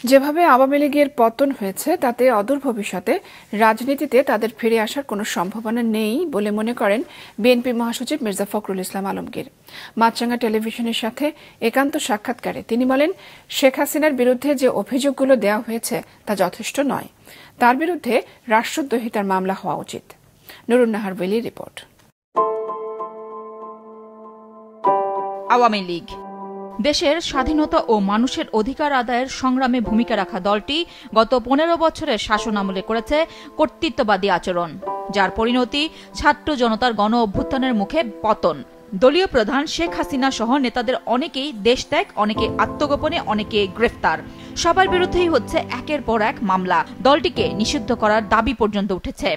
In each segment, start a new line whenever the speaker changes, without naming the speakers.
যেভাবে আওয়ামী লীগের পতন হয়েছে তাতে অদূর ভবিষ্যতে রাজনীতিতে তাদের ফিরে আসার কোনো সম্ভাবনা নেই বলে মনে করেন বিএনপি মহাসচিব মির্জা ফখরুল ইসলাম আলমগীর। মাছরাঙা টেলিভিশনের সাথে একান্ত সাক্ষাৎকারে তিনি বলেন, শেখ হাসিনার বিরুদ্ধে যে অভিযোগগুলো দেওয়া হয়েছে তা যথেষ্ট নয়, তার বিরুদ্ধে রাষ্ট্রদ্রোহিতার মামলা হওয়া উচিত। নুরুন নাহার ওয়েলির রিপোর্ট।
আওয়ামী লীগ দেশের স্বাধীনতা ও মানুষের অধিকার আদায়ের সংগ্রামে ভূমিকা রাখা দলটি গত 15 বছরের শাসন আমলে করেছে কর্তৃত্ববাদী আচরণ, যার পরিণতি ছাত্র জনতার গণ অভ্যুত্থানের মুখে পতন। দলীয় প্রধান শেখ হাসিনা সহ নেতাদের অনেকেই দেশত্যাগ, অনেকে আত্মগোপনে, অনেকে গ্রেফতার। সবার বিরুদ্ধেই হচ্ছে একের পর এক মামলা। দলটিকে নিষিদ্ধ করার দাবি পর্যন্ত উঠেছে।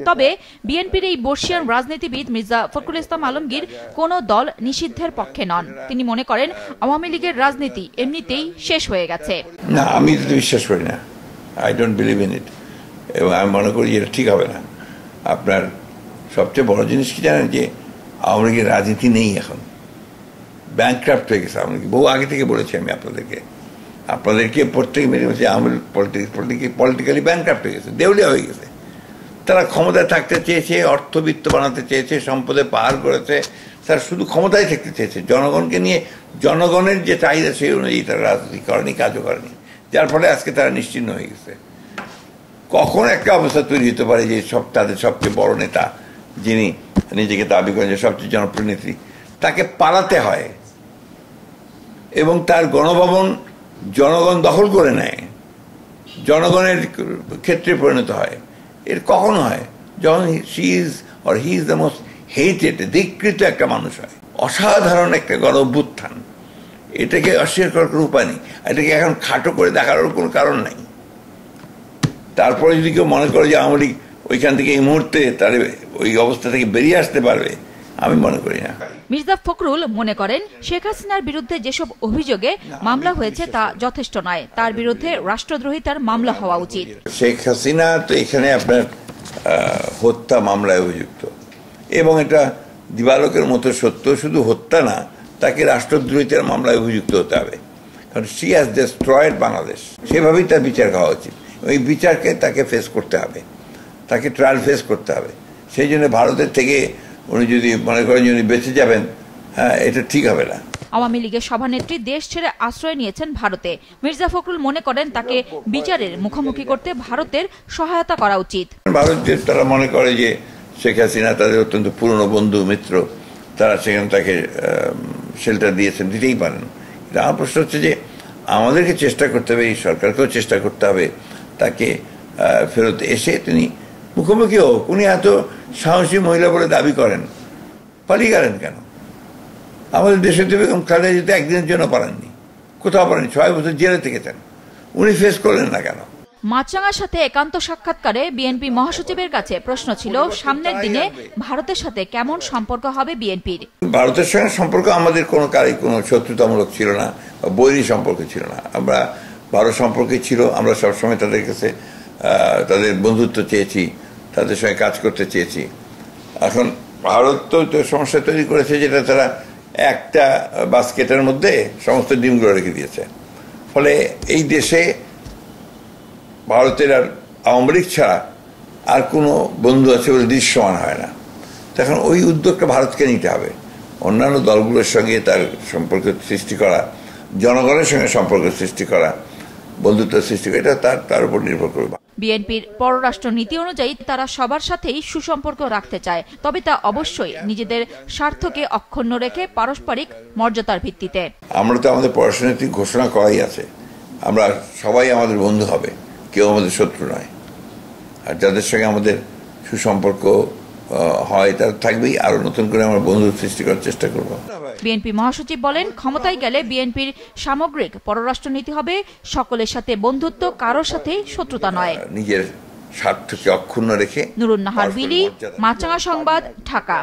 তবে বিএনপির এই বর্ষিয়ান রাজনীতিবিদ মির্জা ফখরুল ইসলাম আলমগীর কোন দল নিষিদ্ধের পক্ষে নন। তিনি মনে করেন আওয়ামী লীগের রাজনীতি এমনিতেই শেষ হয়ে গেছে।
না, আমি তো বিশ্বাস করি না। I don't believe in it. এবং আমি মনে করি এটা ঠিক হবে না। আপনার সবচেয়ে বড় জিনিস কি জানেন, যে আওয়ামী লীগের রাজনীতি নেই, এখন ব্যাংকক্রাফট হয়ে গেছে আওয়ামী লীগ। বহু আগে থেকে বলেছি আমি আপনাদেরকে প্রত্যেক মেরে বলছি আওয়ামী পলিটিক্যালি ব্যাংকক্রাফট হয়ে গেছে, দেউলিয়া হয়ে গেছে। তারা ক্ষমতায় থাকতে চেয়েছে, অর্থবিত্ত বানাতে চেয়েছে, সম্পদে পাহাড় করেছে, তারা শুধু ক্ষমতায় থাকতে চেয়েছে। জনগণকে নিয়ে জনগণের যে চাহিদা সেই অনুযায়ী তারা রাজনীতি করেনি, কাজও করেনি, যার ফলে আজকে তারা নিশ্চিহ্ন হয়ে গেছে। কখন একটা অবস্থা তৈরি হতে পারে যে তাদের সবচেয়ে বড় নেতা, যিনি নিজেকে দাবি করেন যে সবচেয়ে জনপ্রিয় নেত্রী, তাকে পালাতে হয় এবং তার গণভবন জনগণ দখল করে নেয়, জনগণের ক্ষেত্রে পরিণত হয়। এর কখন হয়? যখন he is the most hated, ধিক্কৃত একটা মানুষ হয়। অসাধারণ একটা গণ অভ্যুত্থান, এটাকে অস্বীকার করার কোনো উপায় নেই। এটাকে এখন খাটো করে দেখার কোনো কারণ নাই। তারপরে যদি কেউ মনে করে যে আওয়ামী লীগ ওইখান থেকে এই মুহূর্তে তার ওই অবস্থা থেকে বেরিয়ে আসতে পারবে, আমি মনে করি না।
মির্জা ফখরুল মনে করেন শেখ হাসিনার বিরুদ্ধে যেসব অভিযোগে মামলা হয়েছে তা যথেষ্ট নয়, তার বিরুদ্ধে রাষ্ট্রদ্রোহিতার মামলা হওয়া উচিত।
শেখ হাসিনা তো এখানে আপনার হত্যা মামলায় অভিযুক্ত, এবং এটা দিবালোকের মতো সত্য। শুধু হত্যা না, তাকে রাষ্ট্রদ্রোহিতার মামলায় অভিযুক্ত হতে হবে, কারণ শি হ্যাজ ডেস্ট্রয়েড বাংলাদেশ। সেভাবেই তার বিচার হওয়া উচিত। ওই বিচারকে তাকে ফেস করতে হবে, তাকে ট্রায়াল ফেস করতে হবে। সেই জন্য ভারতের থেকে উনি যদি মনে করেন উনি বেঁচে যাবেন, হ্যাঁ, এটা ঠিক হবে না।
আওয়ামী লীগের সভানেত্রী দেশ ছেড়ে আশ্রয় নিয়েছেন ভারতে। মির্জা ফখরুল মনে করেন তাকে বিচারের মুখোমুখি করতে ভারতের সহায়তা করা উচিত।
ভারতের তারা মনে করে যে শেখ হাসিনা তাদের অত্যন্ত পুরনো বন্ধু মিত্র, তারা সেখানে তাকে শেল্টার দিয়েছেন, দিতেই পারেন। আমার প্রশ্ন হচ্ছে যে আমাদেরকে চেষ্টা করতে হবে, এই সরকারকেও চেষ্টা করতে হবে, তাকে ফেরত এসে তিনি মুখোমুখি হোক। উনি এত সাহসী মহিলা বলে দাবি করেন, পালিয়ে গেলেন কেন? আমাদের দেশের বেগম খালেদা জিয়া একদিনের জন্য পারেননি, কোথাও পারেননি, 6 বছর জেলে থেকেছেন। উনি ফেস করলেন না কেন?
মাছরাঙার সাথে একান্ত সাক্ষাৎকারে বিএনপি মহাসচিবের কাছে প্রশ্ন ছিল, সামনের দিনে ভারতের সাথে কেমন সম্পর্ক হবে বিএনপির।
ভারতের সঙ্গে সম্পর্ক আমাদের কোনো শত্রুতামূলক ছিল না, বৈরী সম্পর্ক ছিল না। আমরা ভারত সম্পর্কে ছিল, আমরা সবসময় তাদের কাছে তাদের বন্ধুত্ব চেয়েছি, তাদের সঙ্গে কাজ করতে চেয়েছি। এখন ভারত তো সমস্যা তৈরি করেছে, যেটা তারা একটা বাস্কেটের মধ্যে সমস্ত ডিমগুলো রেখে দিয়েছে। ফলে এই দেশে ভারতের আর আওয়ামী লীগ ছাড়া আর কোনো বন্ধু আছে বলে দৃশ্যমান হয় না। তখন ওই উদ্যোগটা ভারতকে নিতে হবে, অন্যান্য দলগুলোর সঙ্গে তার সম্পর্ক সৃষ্টি করা, জনগণের সঙ্গে সম্পর্ক সৃষ্টি করা, বন্ধুত্ব সৃষ্টি করা, এটা তার উপর নির্ভর করবে।
বিএনপির পররাষ্ট্র নীতি অনুযায়ী তারা সবার সাথেই সুসম্পর্ক রাখতে চায়, তবে তা অবশ্যই নিজেদের স্বার্থকে অক্ষুণ্ণ রেখে পারস্পরিক মর্যাদার ভিত্তিতে।
আমরা তো আমাদের পররাষ্ট্র নীতি ঘোষণা করাই আছে, আমরা সবাই আমাদের বন্ধু হবে, কেউ আমাদের শত্রু নয়। আর যাদের সঙ্গে আমাদের সুসম্পর্ক হয় তারা থাকবেই, আরো নতুন করে আমরা বন্ধুত্ব সৃষ্টি করার চেষ্টা করব।
বিএনপি মহাসচিব বলেন, ক্ষমতায় গেলে বিএনপির সামগ্রিক পররাষ্ট্রনীতি হবে সকলের সাথে বন্ধুত্ব, কারোর সাথে শত্রুতা নয়।
নিজের স্বার্থকে অক্ষুণ্ণ রেখে।
নুরুন নাহার, মাছরাঙা সংবাদ, ঢাকা।